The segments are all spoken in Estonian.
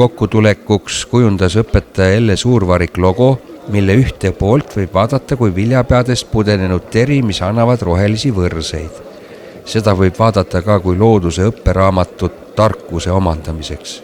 kokkutulekuks kujundas õpetaja Elle Suurvarik logo, mille ühte poolt võib vaadata kui viljapeadest pudenenud teri, mis annavad rohelisi võrseid. Seda võib vaadata ka kui looduse õpperaamatut tarkuse omandamiseks.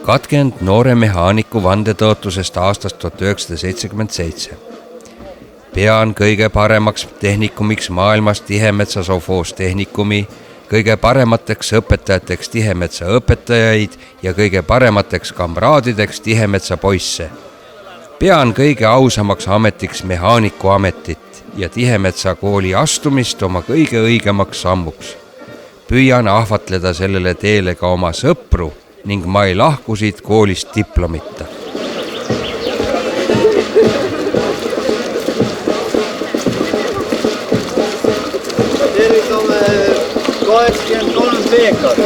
Katkend noore mehaaniku vandetõotusest aastast 1977. Pean kõige paremaks tehnikumiks maailmas Tihemetsa sovhoostehnikumi, kõige paremateks õpetajateks Tihemetsa õpetajaid ja kõige paremateks kamraadideks Tihemetsa poisse. Pean kõige ausamaks ametiks mehaaniku ametit ja Tihemetsa kooli astumist oma kõige õigemaks sammuks. Püüan ahvatleda sellele teele ka oma sõpru ning ma ei lahku siit koolist diplomita. Tervitame 83 peekat.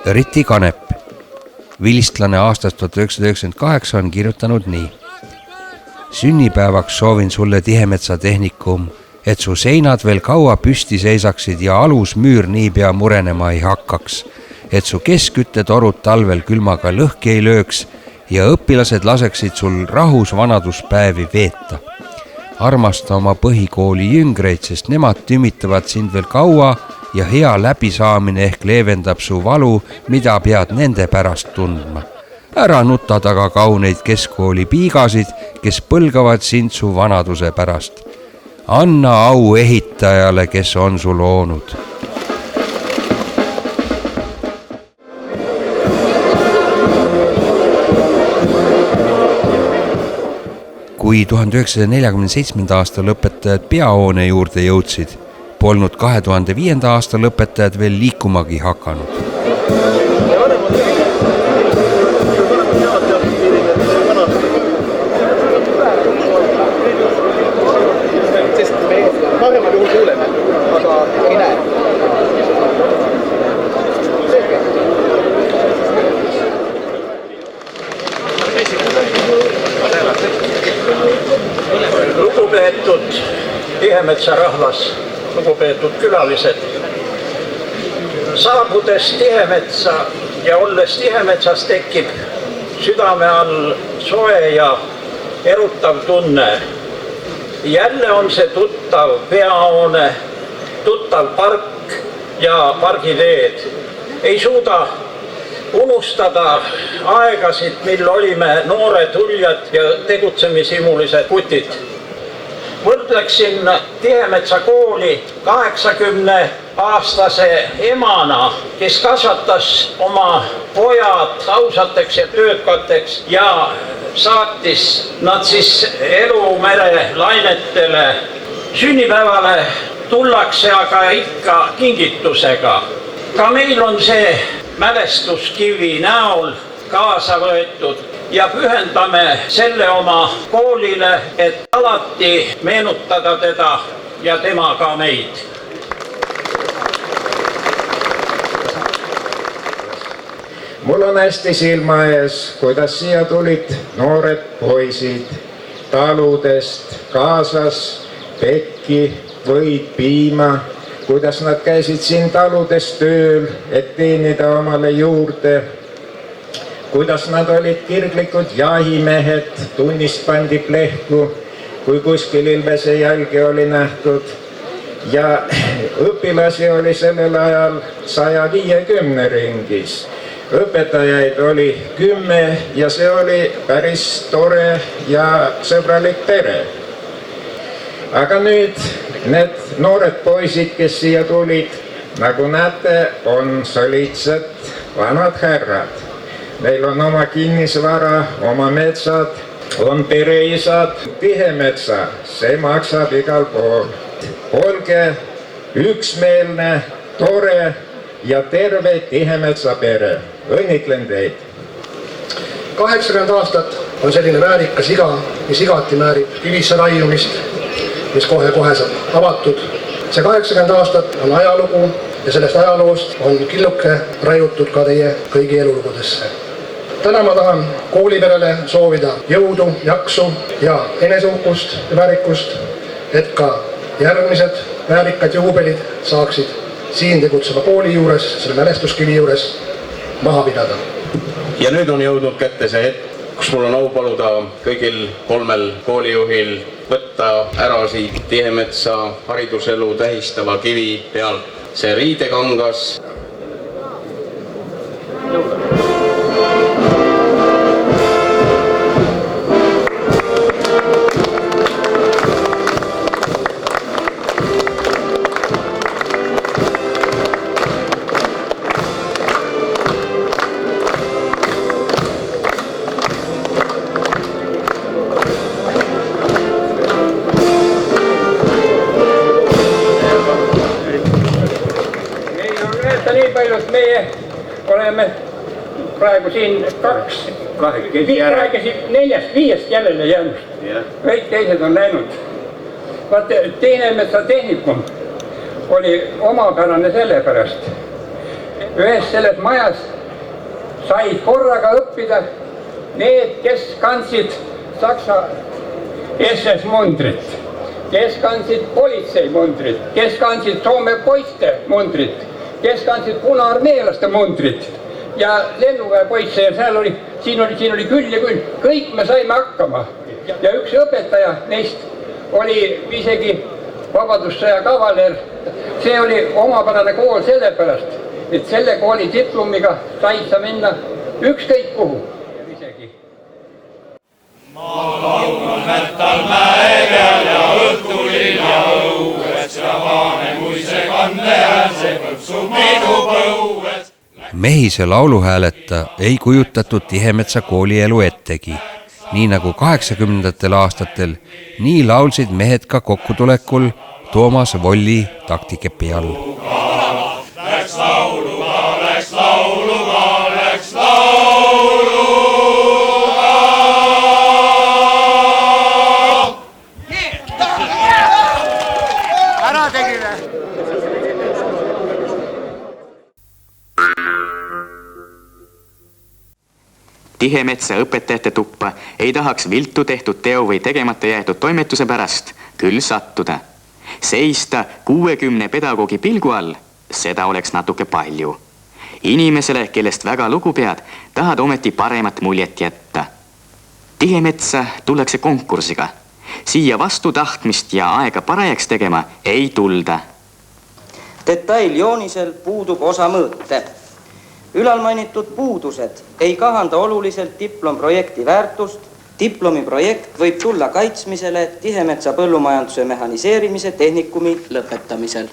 Riti Kanep, vilistlane aastast 1998 on kirjutanud nii. Sünnipäevaks soovin sulle Tihemetsa tehnikum, et su seinad veel kaua püsti seisaksid ja alusmüür niipea murenema ei hakkaks, et su keskküttetorud talvel külmaga lõhki ei lööks ja õpilased laseksid sul rahus vanaduspäevi veeta. Armasta oma põhikooli jüngreid, sest nemad tümitavad sind veel kaua ja hea läbisaamine ehk leevendab su valu, mida pead nende pärast tundma. Ära nuta taga kauneid keskkooli piigasid, kes põlgavad sind su vanaduse pärast. Anna au ehitajale, kes on su loonud. Kui 1947. aasta lõpetajad peahoone juurde jõudsid, polnud 2005. aasta lõpetajad veel liikumagi hakanud. Paremal juhul kuuleme, aga ei näe. Lugupeetud Tihemetsa rahvas, lugupeetud külalised. Saabudes Tihemetsa ja olles Tihemetsas tekib südame all soe ja erutav tunne. Jälle on see tuttav peahoone, tuttav park ja pargiteed. Ei suuda unustada aegasid, mil olime noored uljad ja tegutsemisimulised kutid. Võrdleksin Tihemetsa kooli 80-aastase emana, kes kasvatas oma pojad ausateks ja töökateks ja saatis nad siis elumere lainetele. Sünnipäevale tullakse aga ikka kingitusega. Ka meil on see mälestuskivi näol kaasa võetud ja pühendame selle oma koolile, et alati meenutada teda ja tema ka meid. Mul on hästi silma ees, kuidas siia tulid noored poisid taludest kaasas pekki, võid, piima, kuidas nad käisid siin taludes tööl, et teenida omale juurde, kuidas nad olid kirglikud jahimehed, tunnist pandi plehku, kui kuskil ilvese jälgi oli nähtud ja õpilasi oli sellel ajal 150 ringis. Õpetajaid oli 10 ja see oli päris tore ja sõbralik pere. Aga nüüd need noored poisid, kes siia tulid, nagu näete, on soliidsed vanad härrad. Neil on oma kinnisvara, oma metsad, on pereisad, Tihemetsa, see maksab igal pool. Olge üksmeelne, tore ja terve Tihemetsa pere. Õnnitlen teid. 80 aastat on selline väärikas iga, mis igati määrib kivisse raiumist, mis kohe saab avatud. See 80 aastat on ajalugu ja sellest ajaloost on killuke raiutud ka teie kõigi elulugudesse. Täna ma tahan kooliperele soovida jõudu, jaksu ja eneseuhkust ja väärikust, et ka järgmised väärikad juubelid saaksid siin tegutseva kooli juures, selle mälestuskivi juures maha pidada. Ja nüüd on jõudnud kätte see hetk, kus mul on au paluda kõigil 3 koolijuhil võtta ära siit Tihemetsa hariduselu tähistava kivi pealt see riidekangas. Oleme praegu siin 2 rääkisid 4-5 jälle jäänud. Kõik teised on läinud. Vaat Tihemetsa tehnikum oli omapärane sellepärast. Ühes selles majas said korraga õppida need, kes kandsid Saksa SS mundrit, kes kandsid politsei mundrit, kes kandsid Soome poiste mundrit, kes kandsid punaarmeelaste mundrit ja lennuväe poisse ja siin oli küll ja küll. Kõik me saime hakkama. Ja üks õpetaja neist oli isegi vabadussõja kavaler. See oli omapärane kool sellepärast, et selle kooli diplomiga said sa minna ükskõik kuhu. Ma laulan mättal mäe peal ja õhtulil ja õues ja Vaanemuise kande hääl, see põksub minu põues. Mehise lauluhääleta ei kujutatud Tihemetsa koolielu ettegi. Nii nagu 80. aastatel, nii laulsid mehed ka kokkutulekul Toomas Volli taktikepi all. Läks lauluga, läks lauluga, läks lauluga. Ära tegime! Tihemetsa õpetajate tuppa ei tahaks viltu tehtud teo või tegemata jäetud toimetuse pärast küll sattuda. Seista 60 pedagoogi pilgu all, seda oleks natuke palju. Inimesele, kellest väga lugu pead, tahad ometi paremat muljet jätta. Tihemetsa tullakse konkursiga. Siia vastu tahtmist ja aega parajaks tegema ei tulda. Detailjoonisel puudub osa mõõte. Ülalmainitud puudused ei kahanda oluliselt diplomprojekti väärtust. Diplomiprojekt võib tulla kaitsmisele Tihemetsa põllumajanduse mehhaniseerimise tehnikumi lõpetamisel.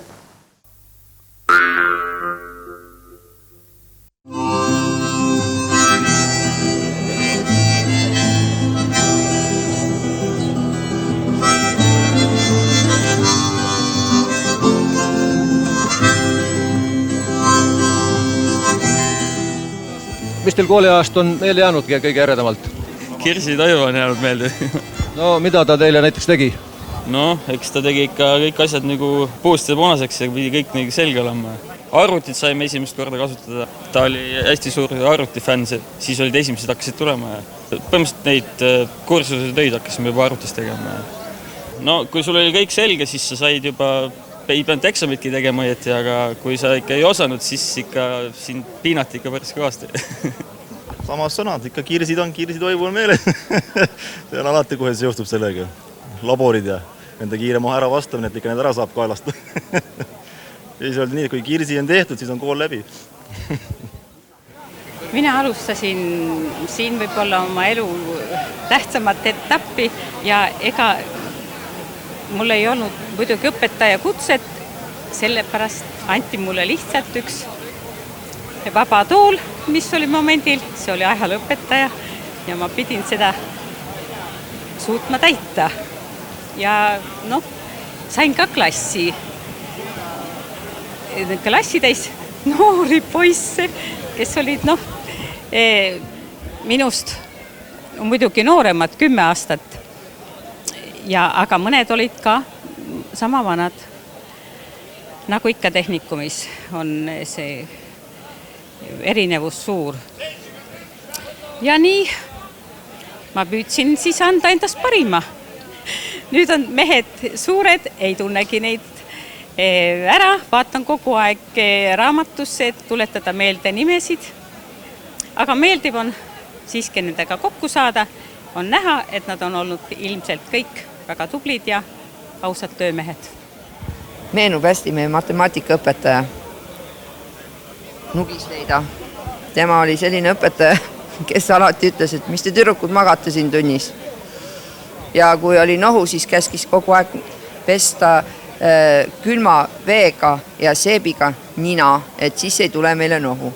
Mis teil kooliajast on meelde jäänudki kõige eredamalt? Kirsi Toivo on jäänud meelde. No mida ta teile näiteks tegi? No, eks ta tegi ikka kõik asjad nagu puust ja punaseks ja pidi kõik nagu selge olema. Arvutit saime esimest korda kasutada. Ta oli hästi suur arvutifänn, siis olid esimesed hakkasid tulema. Põhimõtteliselt neid kursuse töid hakkasime juba arvutis tegema. No, kui sul oli kõik selge, siis sa said juba, ei pidanud eksamitki tegema õieti, aga kui sa ikka ei osanud, siis ikka siin piinati ikka päris kõvasti. Samas sõnad, ikka Kirsi Toivu on meeles. See on alati kohe seostub sellega. Laborid ja nende kiire maha ära vastamine, et ikka need ära saab kaelast. Ja siis öeldi nii, et kui Kirsi on tehtud, siis on kool läbi. Mina alustasin siin võib-olla oma elu tähtsamat etappi ja ega mul ei olnud muidugi õpetaja kutset, sellepärast anti mulle lihtsalt üks vaba tool, mis oli momendil, see oli ajalõpetaja ja ma pidin seda suutma täita. Ja sain ka klassitäis noori poisse, kes olid minust muidugi nooremad 10 aastat. Aga mõned olid ka sama vanad. Nagu ikka tehnikumis on see erinevus suur. Ja nii ma püüdsin siis anda endast parima. Nüüd on mehed suured, ei tunnegi neid ära, vaatan kogu aeg raamatusse, et tuletada meelde nimesid. Aga meeldiv on siiski nendega kokku saada, on näha, et nad on olnud ilmselt kõik väga tublid ja ausad töömehed. Meenub hästi meie matemaatikaõpetaja Nugisleida. Tema oli selline õpetaja, kes alati ütles, et mis te tüdrukud magate siin tunnis. Ja kui oli nohu, siis käskis kogu aeg pesta külma veega ja seebiga nina, et siis ei tule meile nohu.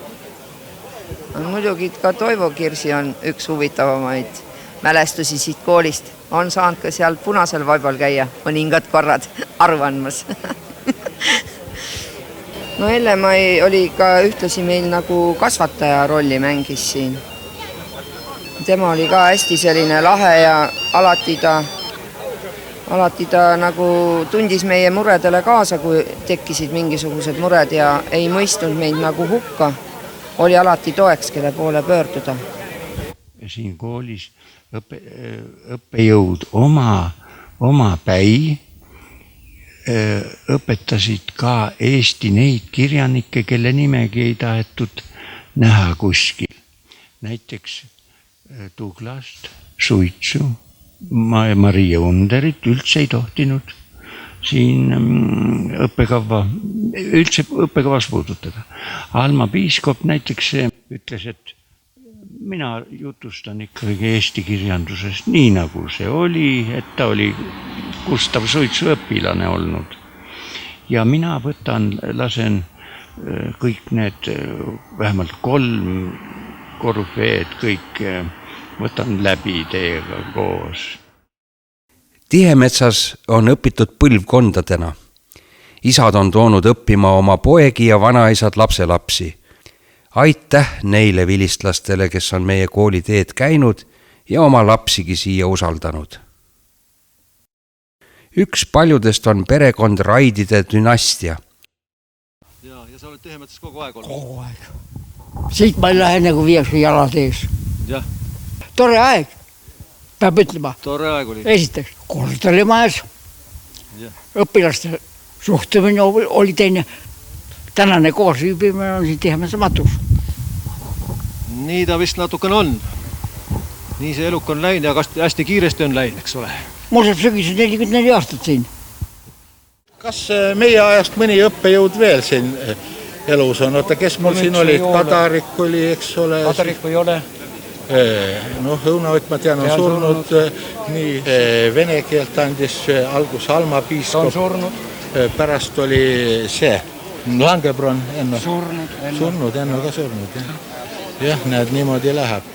Muidugi ka Toivo Kirsi on üks huvitavamaid mälestusi siit koolist. On saanud ka seal punasel vaibal käia mõningad korrad aru andmas. No Hellemai oli ka ühtlasi meil nagu kasvataja rolli mängis siin. Tema oli ka hästi selline lahe ja alati ta nagu tundis meie muredele kaasa, kui tekkisid mingisugused mured ja ei mõistnud meid nagu hukka. Oli alati toeks, kelle poole pöörduda. Siin koolis õppejõud oma päi õpetasid ka Eesti neid kirjanikke, kelle nimegi ei tahetud näha kuskil. Näiteks Tuglast, Suitsu, Maria Underit üldse ei tohtinud siin õppekavas puudutada. Alma Piiskop näiteks ütles, et mina jutustan ikkagi Eesti kirjandusest nii nagu see oli, et ta oli Gustav Suitsu õpilane olnud. Ja mina lasen kõik need vähemalt 3 korüfeed kõik võtan läbi teiega koos. Tihemetsas on õpitud põlvkondadena. Isad on toonud õppima oma poegi ja vanaisad lapselapsi. Aitäh neile vilistlastele, kes on meie kooli teed käinud ja oma lapsigi siia usaldanud. Üks paljudest on perekond Raidide dünastia. Ja sa oled Tihemetsas kogu aeg olnud? Kogu aeg. Siit ma ei lähe nagu viieks või jalad ees. Jah. Tore aeg, peab ütlema. Tore aeg oli. Esiteks, kord oli majas. Õpilaste suhtumine oli teine. Tänane koosviibimine on siin Tihemetsa matus. Nii ta vist natukene on. Nii see eluk on läinud ja hästi kiiresti on läinud, eks ole. Mul saab sügisel 44 aastat siin. Kas meie ajast mõni õppejõud veel siin elus on. Oota, kes mul siin oli? Kadarik oli, eks ole. Kadarik ei ole. Noh, Õunavõtt, ma tean, on surnud. Nii, vene keelt andis algus Alma piiskop. On surnud. Pärast oli see Langebron Enno. Surnud, Enno ka surnud. Jah, näed, niimoodi läheb.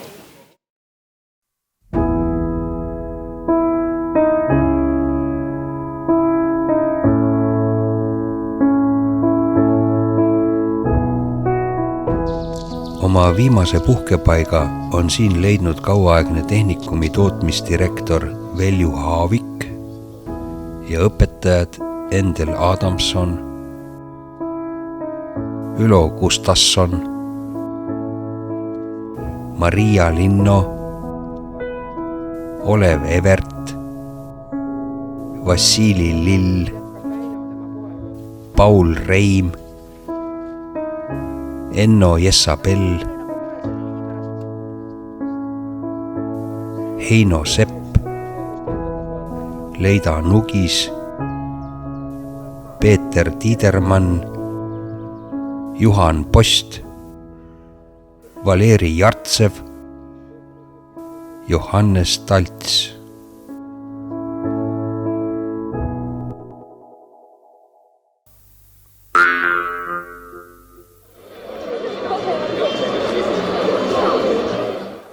Oma viimase puhkepaiga on siin leidnud kauaaegne tehnikumi tootmisdirektor Velju Haavik ja õpetajad Endel Adamson, Ülo Gustasson, Maria Linno, Olev Evert, Vassili Lill, Paul Reim, Enno Jessabell, Heino Sepp, Leida Nugis, Peeter Tiidermann, Juhan Post, Valeri Jartsev, Johannes Talts.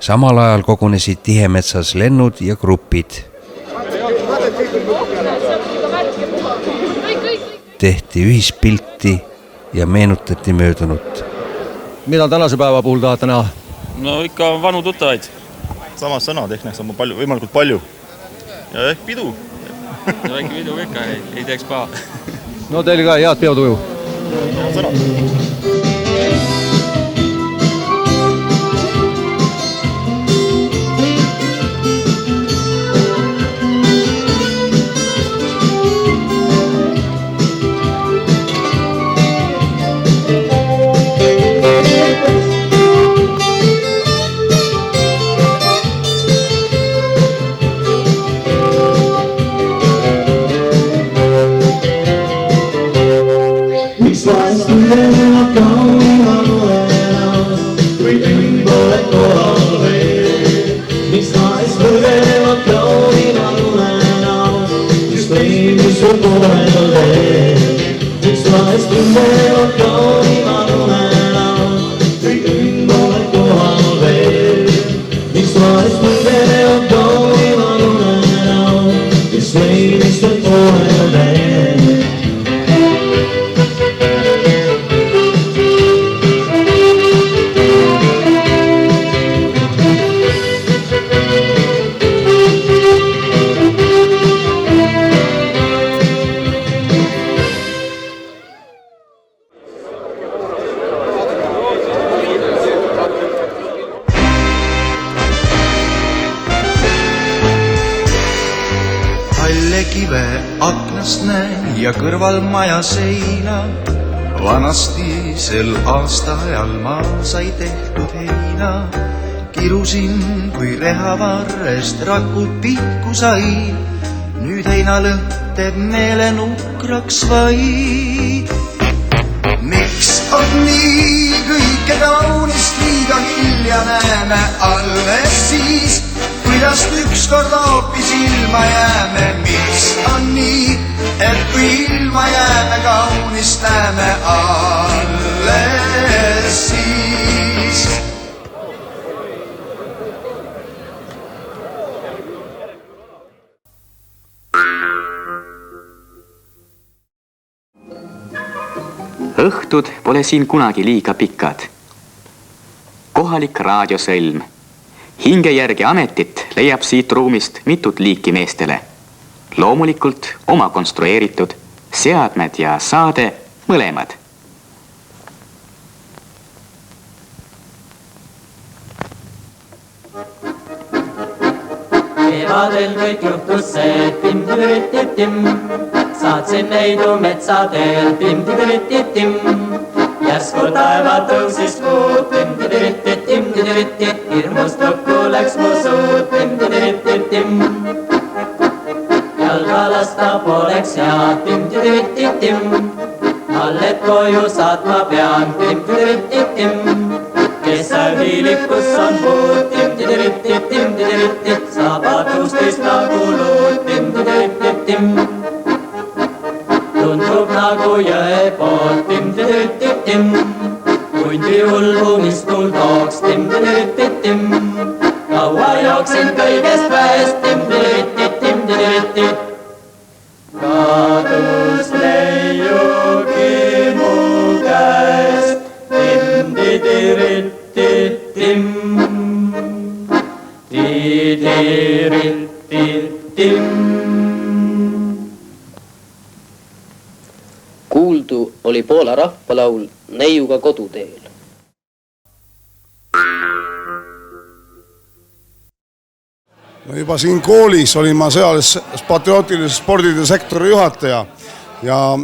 Samal ajal kogunesid Tihemetsas lennud ja grupid. Tehti ühispilti ja meenutati möödunut. Mida tänase päeva puhul tahate näha? No ikka vanu tuttavaid. Samas sõnad, ehk näeks on palju, võimalikult palju. Ja ehk pidu. Ja väike pidu ikka, ei teeks paha. No teil ka head peotuju. Head sõnad. Ja kõrval maja seina vanasti sel aastaajal ma sai tehtud heina. Kirusin, kui rehavarrest rakud pihku sai. Nüüd heinalõhn teeb meele nukraks vaid. Miks on nii kõike kaunist liiga hilja näeme alles siis, kuidas ükskord hoopis ilma jääme? Miks on nii, et kui ilma jääme kaunist näeme alles siis? Õhtud pole siin kunagi liiga pikad. Kohalik raadiosõlm. Hinge järgi ametit leiab siit ruumist mitut liiki meestele. Loomulikult oma konstrueeritud seadmed ja saade mõlemad. Kevadel kõik juhtus see tim-tim-tim-tim. Saatsin neidu metsadel tim-tim-tim-tim. Järsku taeva tõusis kuu tim-tim-tim-tim. Hirmust lukku läks mu suu tim-tim-tim-tim. Jalga lasta poleks ja tim-tim-tim-tim. Mallet koju saatma pean. Tim-tidirit-tim-tim, kes seal hiilikus on puud. Tim-tidirit-tim-tim-tidirit-tim, saab adustist nagu luud. Tim-tidirit-tim-tim, tundub nagu jõe poolt. Tim-tidirit-tim, hundi ulbumist mul tooks. Tim-tidirit-tim, kaua jooksin kõigest väest. Tim-tidirit-tim-tidirit-tim, kadus leiugi mu käest. Tim-tidirit-tim, tidirit-tim. Kuuldu oli Poola rahvalaul neiuga koduteel. No juba siin koolis olin ma sõjalises patriootilise spordide sektori juhataja ja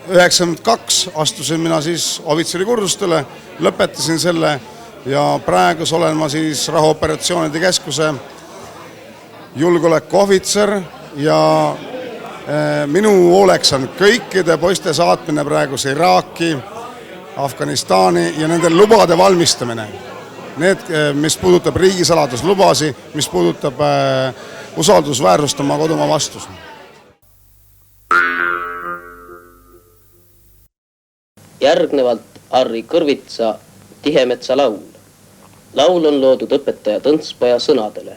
92 astusin mina siis ohvitserikursustele, lõpetasin selle ja praegu olen ma siis rahuoperatsioonide keskuse julgeolekuohvitser ja minu hooleks on kõikide poiste saatmine praegu Iraaki, Afganistani ja nende lubade valmistamine. Need, mis puudutab riigisaladuslubasi, mis puudutab usaldusväärsust oma kodumaa vastus. Järgnevalt Harri Kõrvitsa Tihemetsa laul. Laul on loodud õpetaja Tõntspaja sõnadele.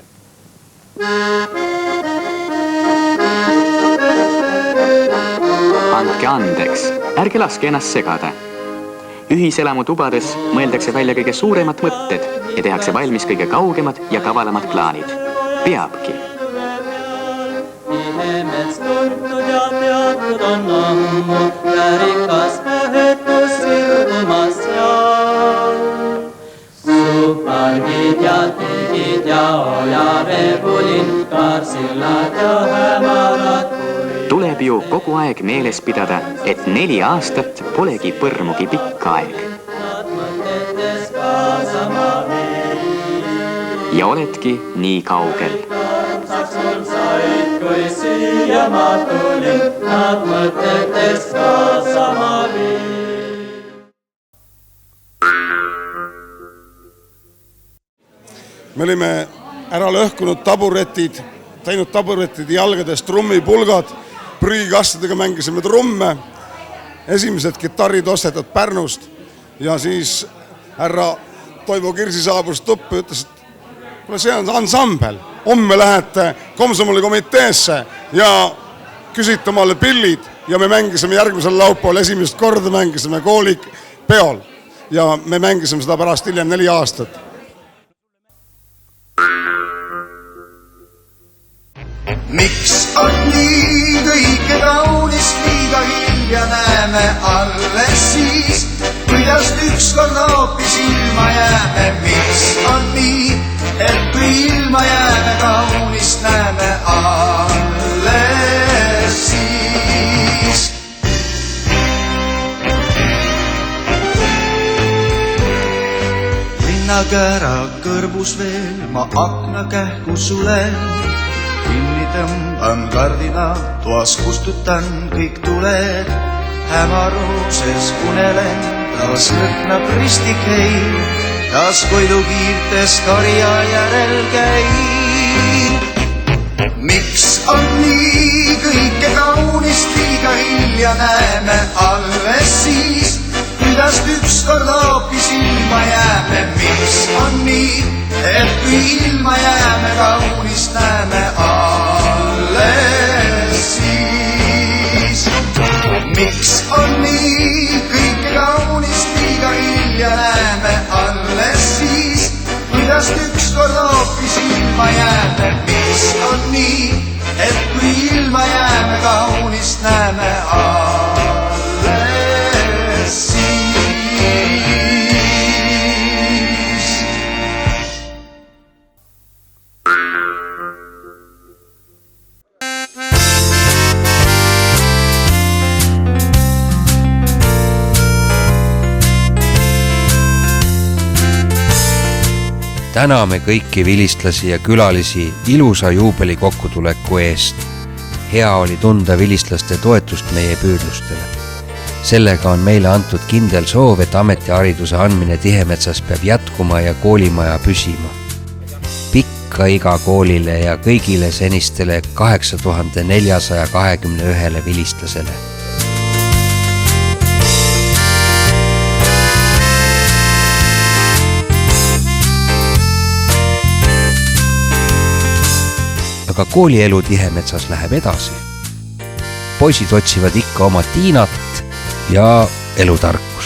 Andke andeks, ärge laske ennast segada. Ühiselamu tubades mõeldakse välja kõige suuremad mõtted ja tehakse valmis kõige kaugemad ja kavalamad plaanid. Peabki. Tihemets tuntud ja teatud on ammu, väärikas vahetus sirdumas seal. Supargid ja tigid ja ojaveepulin, kaarsillad ja hämarad pulin. Tuleb ju kogu aeg meeles pidada, et 4 aastat polegi põrmugi pikk aeg. Ja oledki nii kaugel. Kui siia ma tulin, nad mõtetes kaasama viin. Me olime ära lõhkunud taburetid, teinud taburetid jalgadest trummipulgad, prügikastidega mängisime trumme, esimesed kitarrid ostetud Pärnust ja siis härra Toivo Kirsi saabus tuppi ja ütles, et kuule, see on ansambel, homme lähete Komsomoli komiteesse ja küsite omale pillid ja me mängisime järgmisel laupäeval esimest korda mängisime koolipeol ja me mängisime seda pärast hiljem 4 aastat. Miks on nii kõike kaunist liiga hilja näeme alles siis, kuidas ükskord hoopis ilma jääme. Miks on nii, et kui ilma jääme kaunist näeme alles siis. Linnakäära kõrbus veel ma akna kähku sulen. Kinni tõmban kardina, toas kustutan kõik tuled. Hämaruses unelen, taas lõhnab ristik heil. Taas koidukiirtes karja järel käin. Miks on nii kõike kaunist liiga hilja näeme alles siis, kuidas ükskord hoopis ilma jääme. Miks on nii, et kui ilma jääme kaunist näeme alles siis. Miks on nii kõike kaunist liiga hilja näeme alles siis, kuidas ükskord hoopis ilma jääme. Miks on nii, et kui ilma jääme kaunist näeme alles siis. Täname kõiki vilistlasi ja külalisi ilusa juubeli kokkutuleku eest. Hea oli tunda vilistlaste toetust meie püüdlustele. sellega on meile antud kindel soov, et ametihariduse andmine Tihemetsas peab jätkuma ja koolimaja püsima. Pikka iga koolile ja kõigile senistele 8421 vilistlasele. Aga koolielu Tihemetsas läheb edasi. Poisid otsivad ikka oma Tiinat ja elutarku.